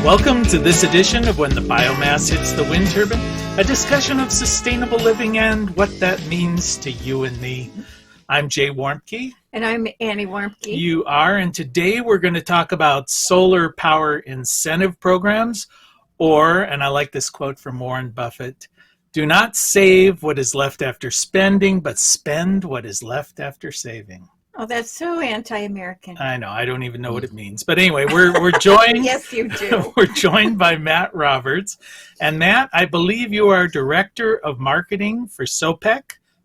Welcome to this edition of When the Biomass Hits the Wind Turbine, a discussion of sustainable living and what that means to you and me. I'm Jay Warmke. And I'm Annie Warmke. You are, and today we're going to talk about solar power incentive programs, or, and I like this quote from Warren Buffett, do not save what is left after spending, but spend what is left after saving. Oh, that's so anti-American. I know, I don't even know what it means. But anyway, we're joined. Yes, you do. We're joined by Matt Roberts. And Matt, I believe you are Director of Marketing for SOPEC,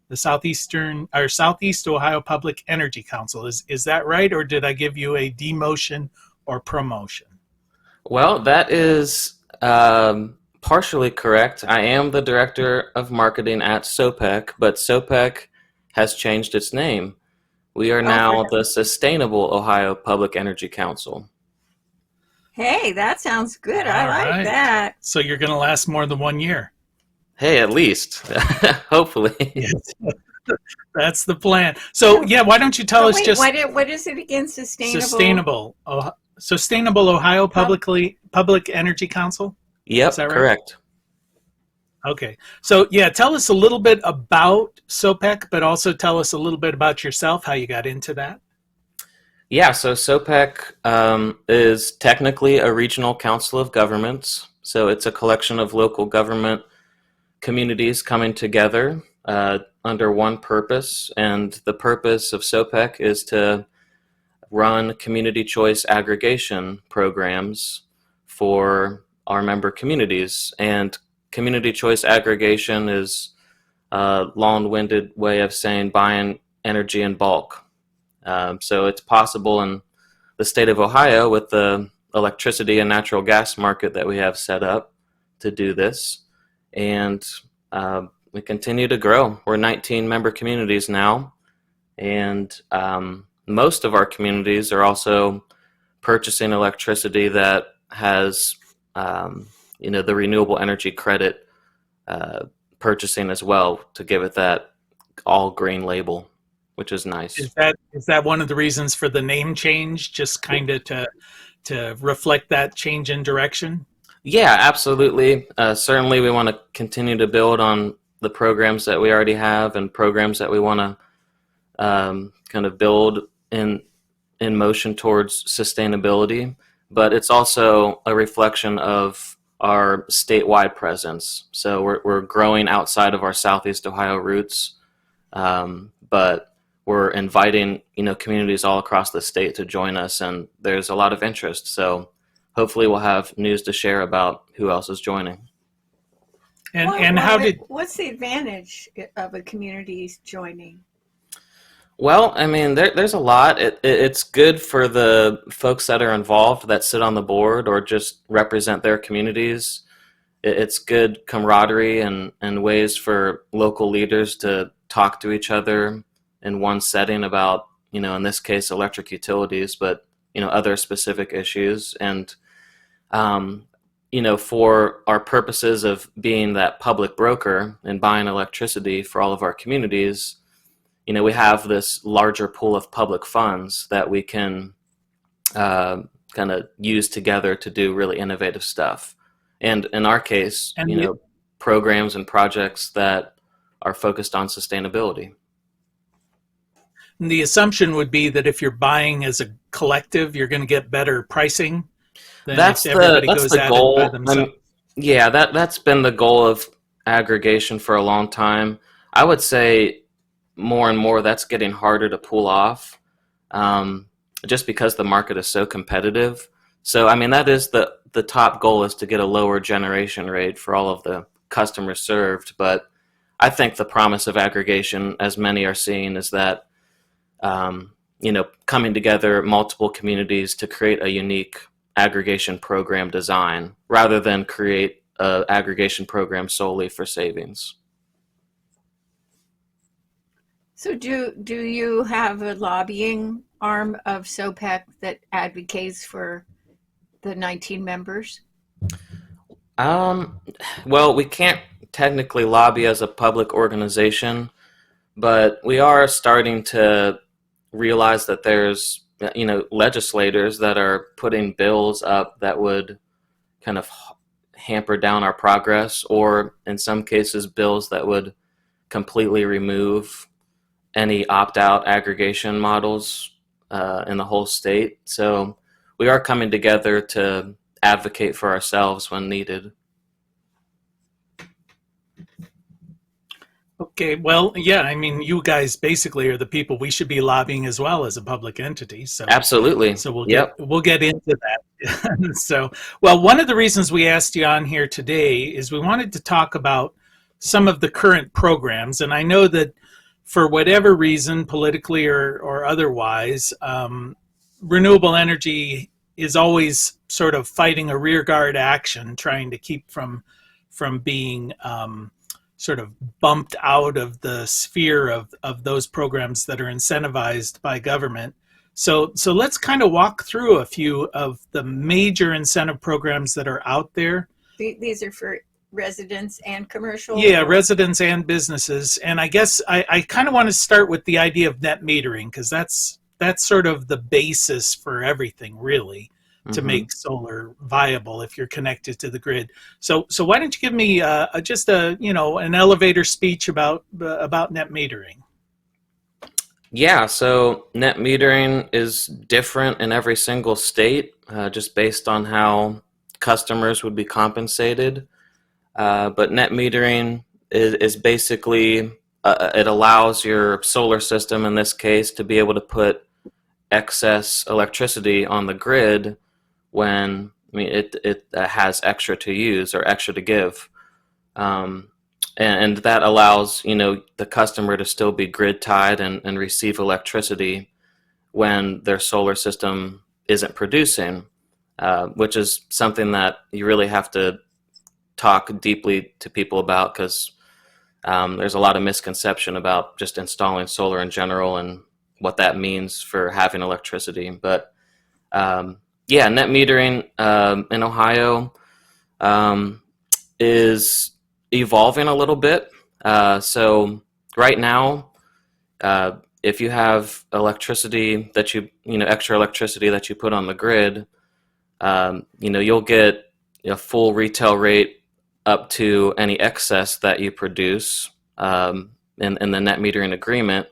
the Southeast Ohio Public Energy Council. Is that right, or did I give you a demotion or promotion? Well, that is partially correct. I am the Director of Marketing at SOPEC, but SOPEC has changed its name. We are now the Sustainable Ohio Public Energy Council. Hey, that sounds good. I All like right. that. So you're going to last more than 1 year. Hey, at least. Hopefully. Yes. That's the plan. So, yeah, why don't you tell us just... What is it again? Sustainable Ohio Public Energy Council? Yep, Is that right? correct. Okay. So, yeah, tell us a little bit about SOPEC, but also tell us a little bit about yourself, how you got into that. Yeah, so SOPEC is technically a regional council of governments. So it's a collection of local government communities coming together under one purpose. And the purpose of SOPEC is to run community choice aggregation programs for our member communities. And community choice aggregation is a long-winded way of saying buying energy in bulk. So it's possible in the state of Ohio with the electricity and natural gas market that we have set up to do this. And we continue to grow. We're 19 member communities now. And most of our communities are also purchasing electricity that has the renewable energy credit purchasing as well to give it that all green label, which is nice. Is that one of the reasons for the name change, just kind of to reflect that change in direction? Yeah, absolutely. Certainly we want to continue to build on the programs that we already have and programs that we want to kind of build in motion towards sustainability. But it's also a reflection of our statewide presence. So we're growing outside of our Southeast Ohio roots, but we're inviting communities all across the state to join us, and there's a lot of interest. So hopefully we'll have news to share about who else is joining. What's the advantage of a community joining? Well, I mean, there's a lot. It's good for the folks that are involved that sit on the board or just represent their communities. It's good camaraderie and ways for local leaders to talk to each other in one setting about, in this case, electric utilities, but, other specific issues. And, for our purposes of being that public broker and buying electricity for all of our communities, we have this larger pool of public funds that we can kind of use together to do really innovative stuff. And in our case, programs and projects that are focused on sustainability. And the assumption would be that if you're buying as a collective, you're going to get better pricing than if everybody goes at it by themselves. That's been the goal of aggregation for a long time. I would say more and more that's getting harder to pull off just because the market is so competitive. So, I mean, that is the top goal, is to get a lower generation rate for all of the customers served. But I think the promise of aggregation, as many are seeing, is that, coming together multiple communities to create a unique aggregation program design rather than create an aggregation program solely for savings. So do you have a lobbying arm of SOPEC that advocates for the 19 members? Well, we can't technically lobby as a public organization, but we are starting to realize that there's legislators that are putting bills up that would kind of hamper down our progress, or in some cases, bills that would completely remove any opt-out aggregation models in the whole state. So we are coming together to advocate for ourselves when needed. Okay, well, yeah, I mean, you guys basically are the people we should be lobbying as well as a public entity. So Absolutely. so Yep. we'll get into that. So, well, one of the reasons we asked you on here today is we wanted to talk about some of the current programs, and I know that for whatever reason, politically or otherwise, renewable energy is always sort of fighting a rearguard action, trying to keep from being sort of bumped out of the sphere of those programs that are incentivized by government. So let's kind of walk through a few of the major incentive programs that are out there. These are for residents and commercial? Yeah, residents and businesses. And I guess I kind of want to start with the idea of net metering, because that's sort of the basis for everything, really, to make solar viable if you're connected to the grid. So why don't you give me just an elevator speech about net metering? Yeah, so net metering is different in every single state, just based on how customers would be compensated. But net metering is basically, it allows your solar system, in this case, to be able to put excess electricity on the grid when it has extra to use or extra to give. And that allows the customer to still be grid tied and receive electricity when their solar system isn't producing, which is something that you really have to talk deeply to people about, because there's a lot of misconception about just installing solar in general and what that means for having electricity. But yeah, net metering in Ohio is evolving a little bit. So right now, if you have electricity that extra electricity that you put on the grid, you'll get a full retail rate up to any excess that you produce in the net metering agreement.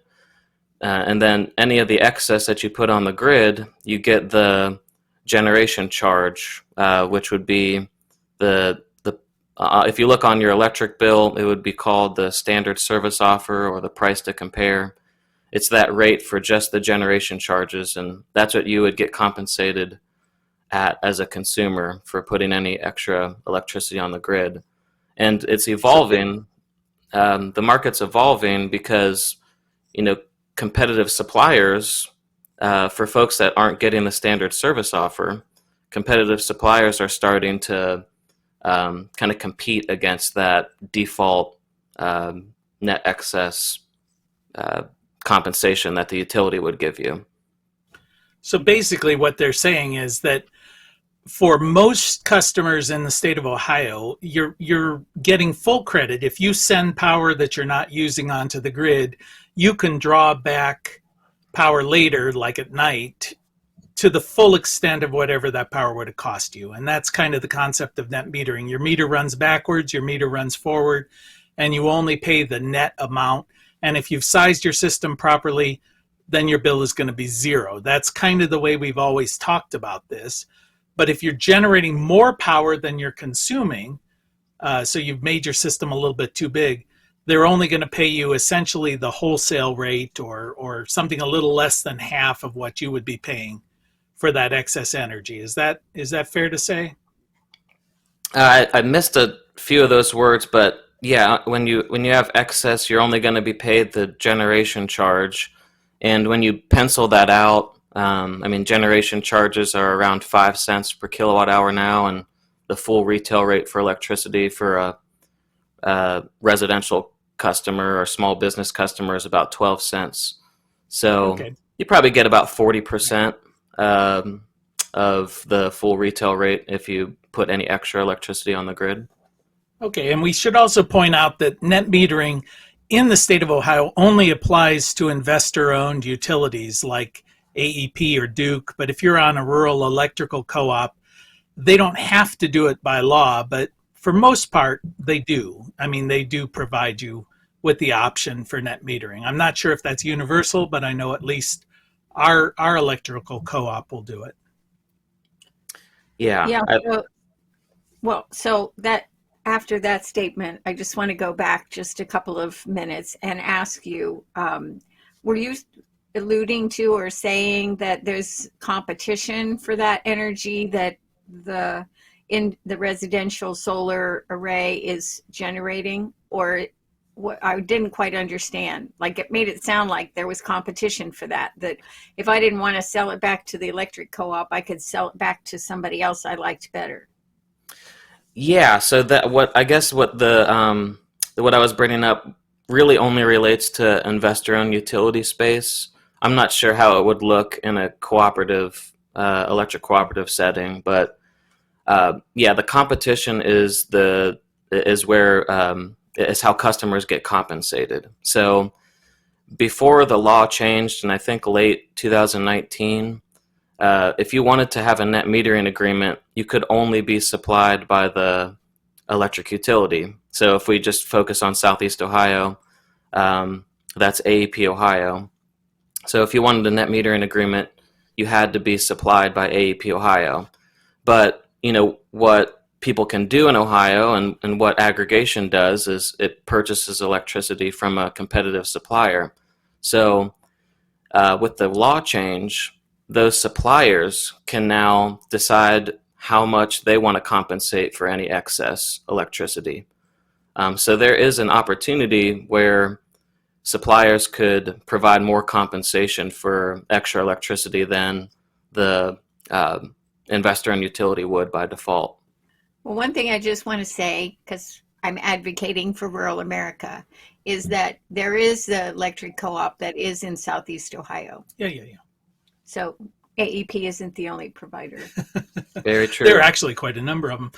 And then any of the excess that you put on the grid, you get the generation charge, which would be if you look on your electric bill, it would be called the standard service offer or the price to compare. It's that rate for just the generation charges, and that's what you would get compensated at as a consumer for putting any extra electricity on the grid. And it's evolving. The market's evolving because competitive suppliers, for folks that aren't getting the standard service offer, competitive suppliers are starting to kind of compete against that default net excess compensation that the utility would give you. So basically what they're saying is that for most customers in the state of Ohio, you're getting full credit. If you send power that you're not using onto the grid, you can draw back power later, like at night, to the full extent of whatever that power would have cost you. And that's kind of the concept of net metering. Your meter runs backwards, your meter runs forward, and you only pay the net amount. And if you've sized your system properly, then your bill is going to be zero. That's kind of the way we've always talked about this. But if you're generating more power than you're consuming, so you've made your system a little bit too big, they're only going to pay you essentially the wholesale rate or something a little less than half of what you would be paying for that excess energy. Is that fair to say? I missed a few of those words, but yeah, when you have excess, you're only going to be paid the generation charge. And when you pencil that out, generation charges are around 5 cents per kilowatt hour now, and the full retail rate for electricity for a residential customer or small business customer is about 12 cents. So you probably get about 40% of the full retail rate if you put any extra electricity on the grid. Okay, and we should also point out that net metering in the state of Ohio only applies to investor-owned utilities like AEP or Duke, but if you're on a rural electrical co-op, they don't have to do it by law, but for most part, they do. I mean, they do provide you with the option for net metering. I'm not sure if that's universal, but I know at least our electrical co-op will do it. Yeah. Yeah. So that after that statement, I just want to go back just a couple of minutes and ask you, were you alluding to or saying that there's competition for that energy that the residential solar array is generating, or what? I didn't quite understand. Like, it made it sound like there was competition for that if I didn't want to sell it back to the electric co-op, I could sell it back to somebody else I liked better. Yeah, so that what I was bringing up really only relates to investor-owned utility space. I'm not sure how it would look in a cooperative, electric cooperative setting, but yeah, the competition is how customers get compensated. So before the law changed, and I think late 2019, if you wanted to have a net metering agreement, you could only be supplied by the electric utility. So if we just focus on Southeast Ohio, that's AEP Ohio. So if you wanted a net metering agreement, you had to be supplied by AEP Ohio. But what people can do in Ohio and what aggregation does is it purchases electricity from a competitive supplier. So with the law change, those suppliers can now decide how much they want to compensate for any excess electricity. So there is an opportunity where suppliers could provide more compensation for extra electricity than the investor and utility would by default. Well, one thing I just want to say, because I'm advocating for rural America, is that there is the electric co-op that is in Southeast Ohio. Yeah. So AEP isn't the only provider. Very true. There are actually quite a number of them.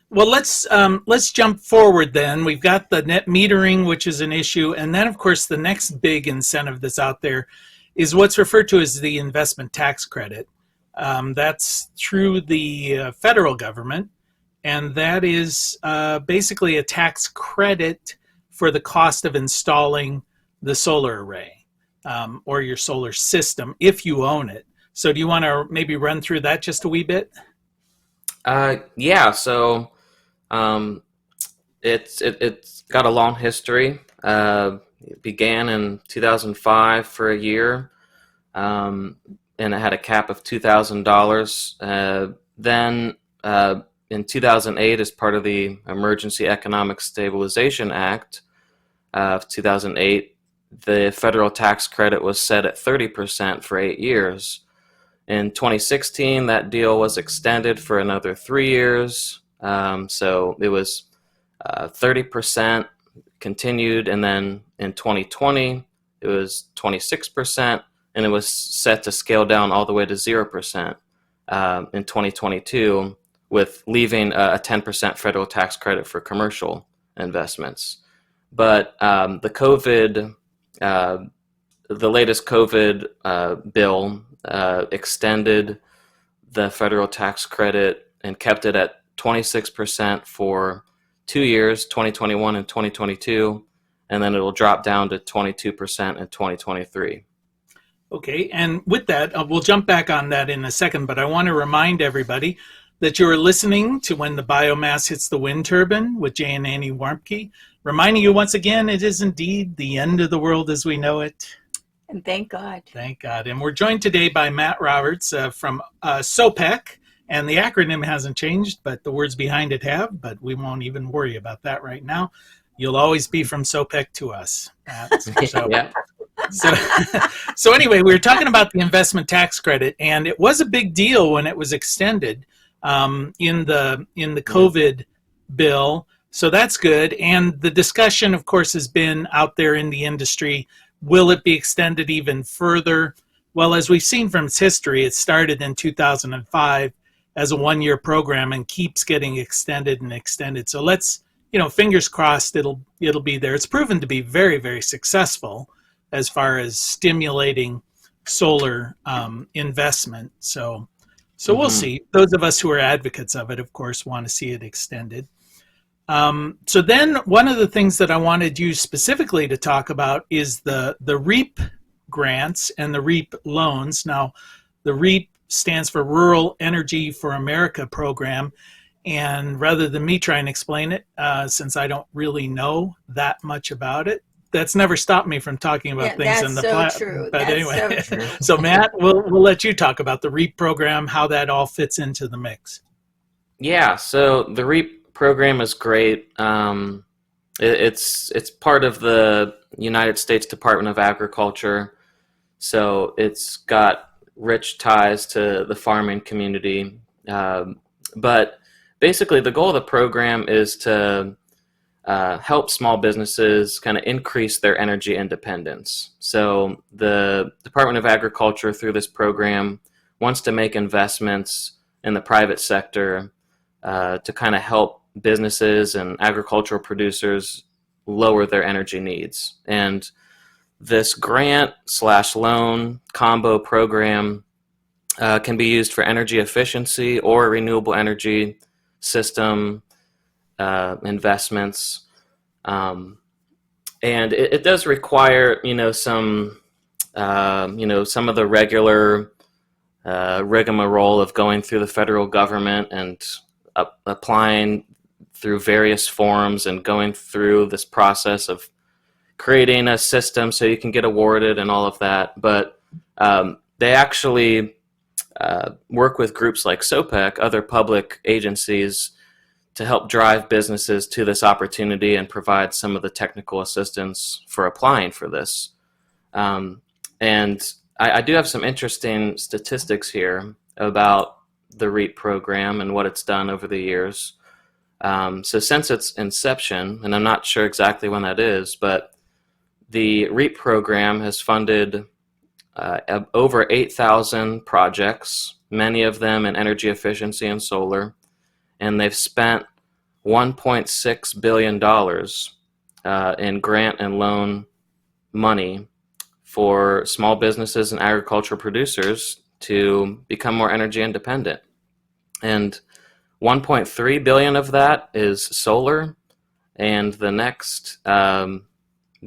Well, let's jump forward then. We've got the net metering, which is an issue. And then, of course, the next big incentive that's out there is what's referred to as the investment tax credit. That's through the federal government. And that is basically a tax credit for the cost of installing the solar array or your solar system if you own it. So do you want to maybe run through that just a wee bit? Yeah, so it's got a long history. It began in 2005 for a year, and it had a cap of $2,000. Then in 2008, as part of the Emergency Economic Stabilization Act of 2008, the federal tax credit was set at 30% for 8 years. In 2016, that deal was extended for another 3 years. So it was 30% continued, and then in 2020, it was 26%, and it was set to scale down all the way to 0% in 2022, with leaving a 10% federal tax credit for commercial investments. But the latest COVID bill extended the federal tax credit and kept it at 26% for 2 years, 2021 and 2022, and then it'll drop down to 22% in 2023. Okay, and with that, we'll jump back on that in a second, but I want to remind everybody that you are listening to When the Biomass Hits the Wind Turbine with Jay and Annie Warmke, reminding you once again, it is indeed the end of the world as we know it. And thank God. Thank God. And we're joined today by Matt Roberts from SOPEC, and the acronym hasn't changed, but the words behind it have, but we won't even worry about that right now. You'll always be from SOPEC to us. So, Yeah. So anyway, we were talking about the investment tax credit, and it was a big deal when it was extended in the COVID bill. So that's good. And the discussion, of course, has been out there in the industry. Will it be extended even further? Well, as we've seen from its history, it started in 2005 as a one-year program and keeps getting extended and extended. So let's, fingers crossed it'll be there. It's proven to be very, very successful as far as stimulating solar investment. So So we'll see. Those of us who are advocates of it, of course, want to see it extended. So then one of the things that I wanted you specifically to talk about is the REAP grants and the REAP loans. Now, the REAP stands for Rural Energy for America program. And rather than me try and explain it, since I don't really know that much about it, that's never stopped me from talking about things in the That's so true. But that's anyway, so true. so Matt, we'll let you talk about the REAP program, how that all fits into the mix. Yeah, so the REAP program is great. It's part of the United States Department of Agriculture, so it's got rich ties to the farming community. But basically, the goal of the program is to help small businesses kind of increase their energy independence. So the Department of Agriculture, through this program, wants to make investments in the private sector to kind of help businesses and agricultural producers lower their energy needs. And this grant/loan combo program can be used for energy efficiency or renewable energy system investments, and it does require some some of the regular rigmarole of going through the federal government and applying through various forms and going through this process of creating a system so you can get awarded and all of that. But they actually work with groups like SOPEC, other public agencies, to help drive businesses to this opportunity and provide some of the technical assistance for applying for this. And I do have some interesting statistics here about the REAP program and what it's done over the years. So since its inception, and I'm not sure exactly when that is, but the REAP program has funded over 8,000 projects, many of them in energy efficiency and solar, and they've spent $1.6 billion in grant and loan money for small businesses and agricultural producers to become more energy independent. And 1.3 billion of that is solar, and the next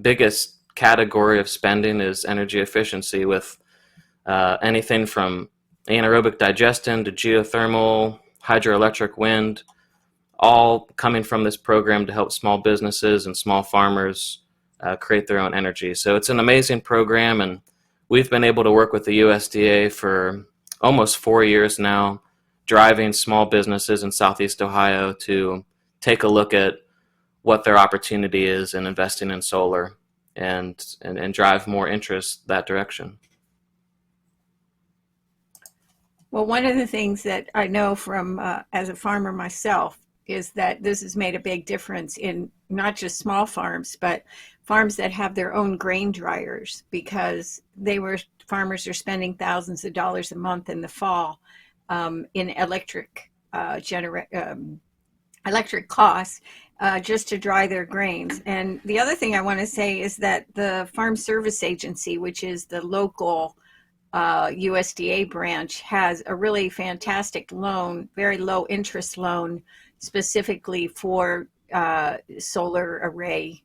biggest category of spending is energy efficiency, with anything from anaerobic digestion to geothermal, hydroelectric, wind, all coming from this program to help small businesses and small farmers create their own energy. So it's an amazing program, and we've been able to work with the USDA for almost 4 years now, driving small businesses in Southeast Ohio to take a look at what their opportunity is in investing in solar and drive more interest that direction. Well, one of the things that I know from as a farmer myself is that this has made a big difference in not just small farms, but farms that have their own grain dryers, because farmers are spending thousands of dollars a month in the fall in electric costs just to dry their grains. And the other thing I want to say is that the Farm Service Agency, which is the local USDA branch, has a really fantastic loan, very low interest loan, specifically for solar array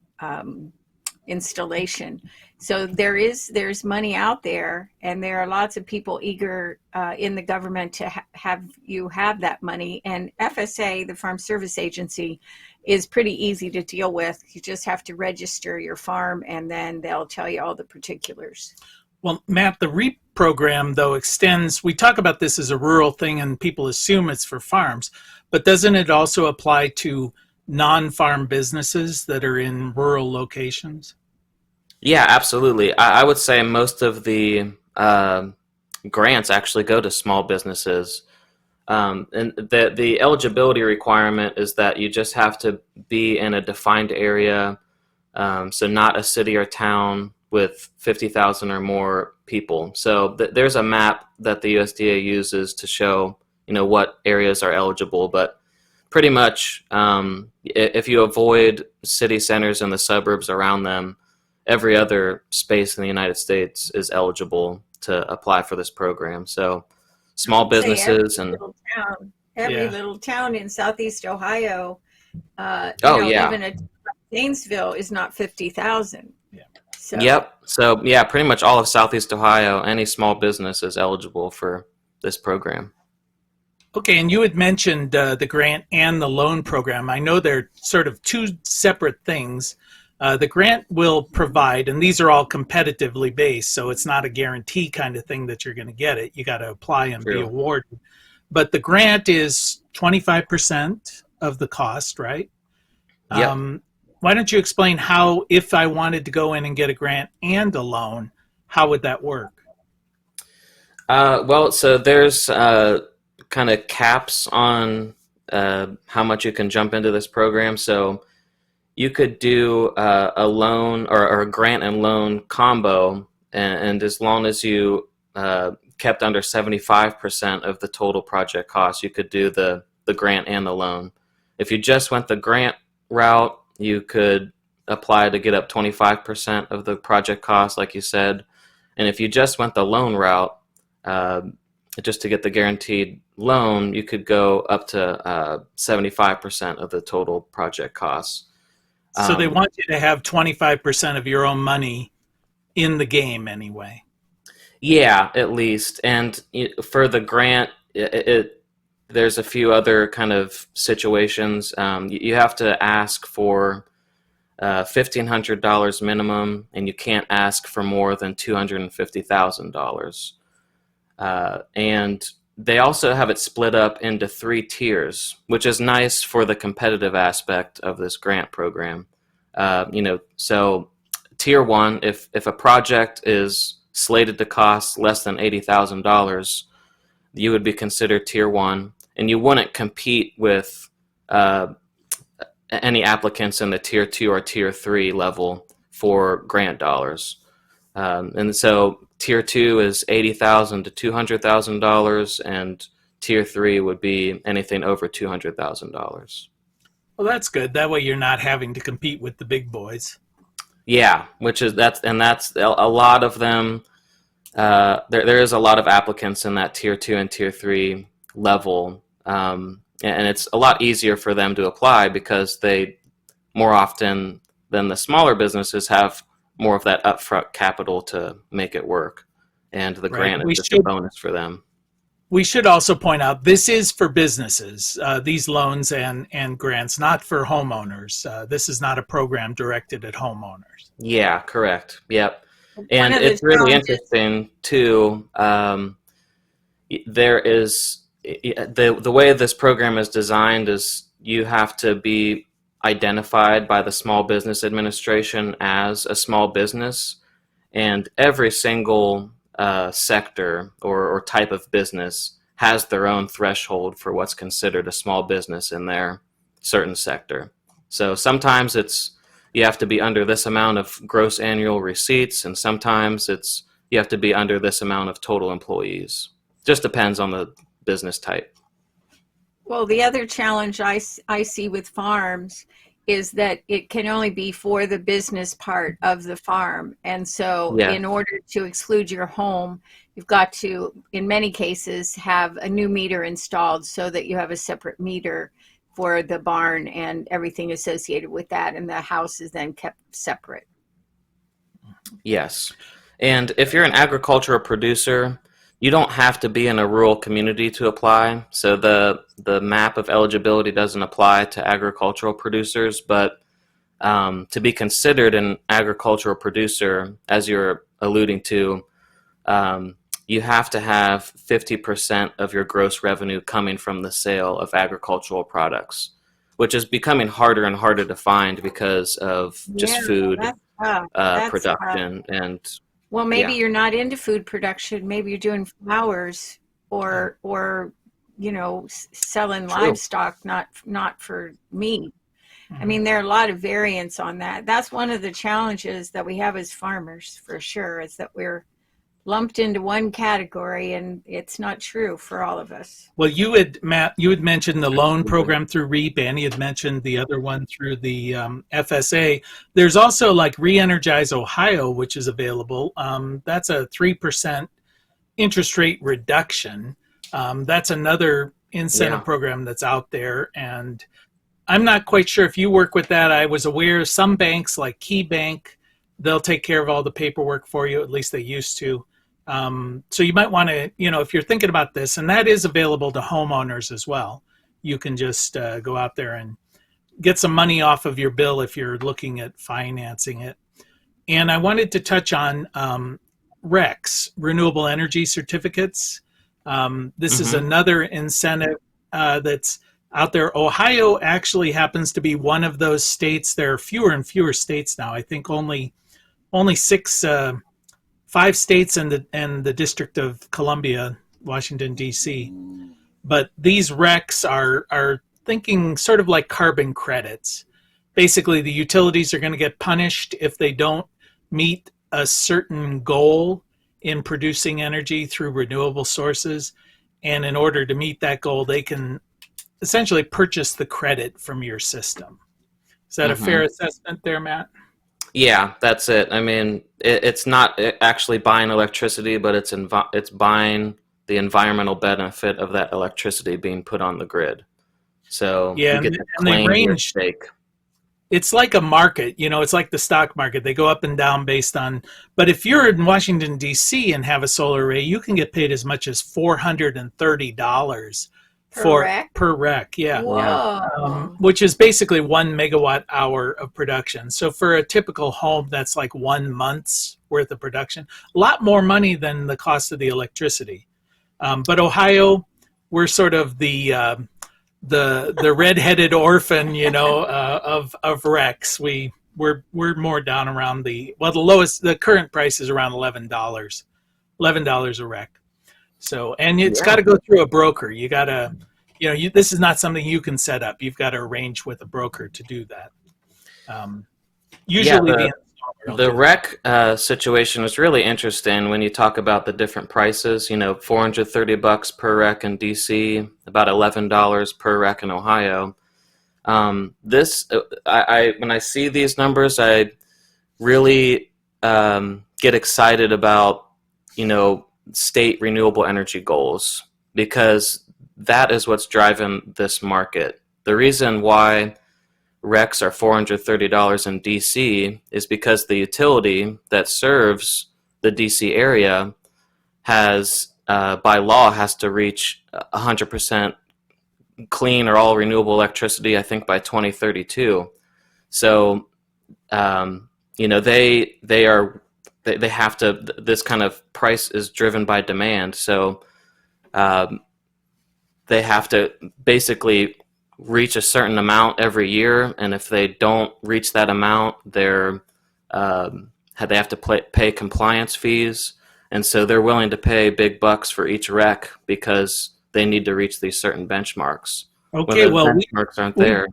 installation. So there's money out there, and there are lots of people eager in the government to have that money. And FSA, the Farm Service Agency, is pretty easy to deal with. You just have to register your farm, and then they'll tell you all the particulars. Well, Matt, the REAP program, though, extends, we talk about this as a rural thing and people assume it's for farms, but doesn't it also apply to non-farm businesses that are in rural locations? Yeah, absolutely. I would say most of the grants actually go to small businesses. And the eligibility requirement is that you just have to be in a defined area, so not a city or town with 50,000 or more people. So there's a map that the USDA uses to show, what areas are eligible. But pretty much, if you avoid city centers and the suburbs around them, every other space in the United States is eligible to apply for this program. So small Say every businesses and little town, every Yeah. little town in Southeast Ohio, oh yeah. even a Zanesville is not 50,000. Yeah. So Yep. So yeah, pretty much all of Southeast Ohio, any small business is eligible for this program. Okay, and you had mentioned the grant and the loan program. I know they're sort of two separate things. The grant will provide, and these are all competitively based, so it's not a guarantee kind of thing that you're going to get it. You got to apply and be True. awarded. But the grant is 25% of the cost, right? Yep. Why don't you explain how, if I wanted to go in and get a grant and a loan, how would that work? Well, so there's kind of caps on how much you can jump into this program. So you could do a loan or a grant and loan combo, and as long as you kept under 75% of the total project cost, you could do the grant and the loan. If you just went the grant route, you could apply to get up 25% of the project cost, like you said. And if you just went the loan route, just to get the guaranteed loan, you could go up to 75% of the total project costs. So they want you to have 25% of your own money in the game anyway. Yeah, at least. And for the grant, there's a few other kind of situations. You have to ask for $1,500 minimum, and you can't ask for more than $250,000. And they also have it split up into 3 tiers, which is nice for the competitive aspect of this grant program. So tier 1, if a project is slated to cost less than $80,000, you would be considered tier 1, and you wouldn't compete with any applicants in the tier 2 or tier 3 level for grant dollars. And so tier 2 is $80,000 to $200,000, and tier 3 would be anything over $200,000. Well, that's good. That way you're not having to compete with the big boys. Yeah, that's a lot of them. There is a lot of applicants in that tier 2 and tier 3 level, and it's a lot easier for them to apply because they more often than the smaller businesses have more of that upfront capital to make it work, and the grant is just a bonus for them. We should also point out this is for businesses, these loans and grants, not for homeowners. This is not a program directed at homeowners. Yeah, correct. Yep. And it's really interesting too. There is the way this program is designed is you have to be identified by the Small Business Administration as a small business, and every single sector or type of business has their own threshold for what's considered a small business in their certain sector. So sometimes you have to be under this amount of gross annual receipts, and sometimes you have to be under this amount of total employees. Just depends on the business type. Well, the other challenge I see with farms is that it can only be for the business part of the farm. And so in order to exclude your home, you've got to, in many cases, have a new meter installed so that you have a separate meter for the barn and everything associated with that. And the house is then kept separate. Yes. And if you're an agricultural producer, you don't have to be in a rural community to apply. So the map of eligibility doesn't apply to agricultural producers, but to be considered an agricultural producer, as you're alluding to, you have to have 50% of your gross revenue coming from the sale of agricultural products, which is becoming harder and harder to find because of just food production and. Well, maybe you're not into food production. Maybe you're doing flowers or selling livestock, not for meat. I mean, there are a lot of variants on that. That's one of the challenges that we have as farmers, for sure, is that we're lumped into one category, and it's not true for all of us. Well, Matt, you had mentioned the loan program through REAP. Annie had mentioned the other one through the FSA. There's also like Re-Energize Ohio, which is available. That's a 3% interest rate reduction. That's another incentive Yeah. program that's out there. And I'm not quite sure if you work with that. I was aware some banks like Key Bank, they'll take care of all the paperwork for you. At least they used to. So you might want to, if you're thinking about this, and that is available to homeowners as well. You can just go out there and get some money off of your bill if you're looking at financing it. And I wanted to touch on RECs, renewable energy certificates. This is another incentive that's out there. Ohio actually happens to be one of those states. There are fewer and fewer states now. I think only 5 states and the District of Columbia, Washington, D.C. But these RECs are thinking sort of like carbon credits. Basically, the utilities are going to get punished if they don't meet a certain goal in producing energy through renewable sources. And in order to meet that goal, they can essentially purchase the credit from your system. Is that a fair assessment there, Matt? Yeah, that's it. I mean, it's not actually buying electricity, but it's buying the environmental benefit of that electricity being put on the grid. So yeah, you get to and they claim your range. stake. It's like a market, it's like the stock market. They go up and down based on, but if you're in Washington, D.C. and have a solar array, you can get paid as much as $430 per rec. Yeah. Whoa. Which is basically 1 megawatt hour of production. So for a typical home, that's like 1 month's worth of production. A lot more money than the cost of the electricity. But Ohio, we're sort of the redheaded orphan, of RECs. We're more down around the current price is around $11 a rec. So, and it's got to go through a broker. You got to, this is not something you can set up. You've got to arrange with a broker to do that. Usually the rec situation is really interesting when you talk about the different prices. $430 per rec in DC, about $11 per rec in Ohio. When I see these numbers, I really get excited about state renewable energy goals, because that is what's driving this market. The reason why RECs are $430 in DC is because the utility that serves the DC area has, by law, has to reach 100% clean or all renewable electricity, I think, by 2032. So, they have to. This kind of price is driven by demand. So, they have to basically reach a certain amount every year, and if they don't reach that amount, they have to pay compliance fees, and so they're willing to pay big bucks for each rec because they need to reach these certain benchmarks. Okay, well, benchmarks aren't there.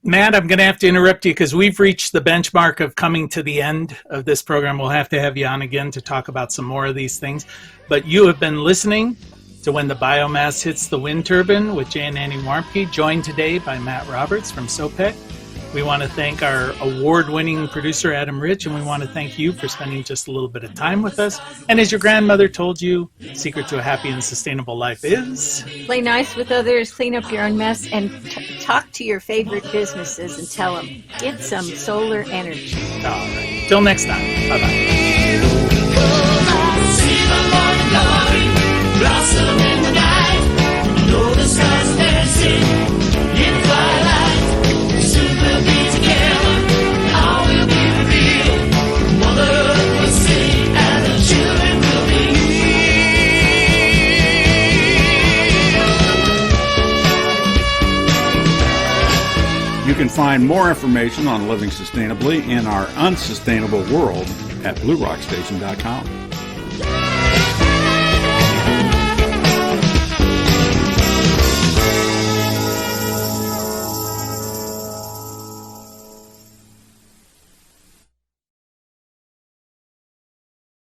Matt, I'm going to have to interrupt you because we've reached the benchmark of coming to the end of this program. We'll have to have you on again to talk about some more of these things. But you have been listening to When the Biomass Hits the Wind Turbine with Jay and Annie Warmke, joined today by Matt Roberts from SOPEC. We want to thank our award-winning producer, Adam Rich, and we want to thank you for spending just a little bit of time with us. And as your grandmother told you, secret to a happy and sustainable life is... play nice with others, clean up your own mess, and talk to your favorite businesses and tell them, get some solar energy. All right. Till next time. Bye-bye. Blossom in the night, the stars dancing in twilight. Soon we'll be together, all will be real. Mother Earth will sing, and the children will be. You can find more information on living sustainably in our unsustainable world at bluerockstation.com.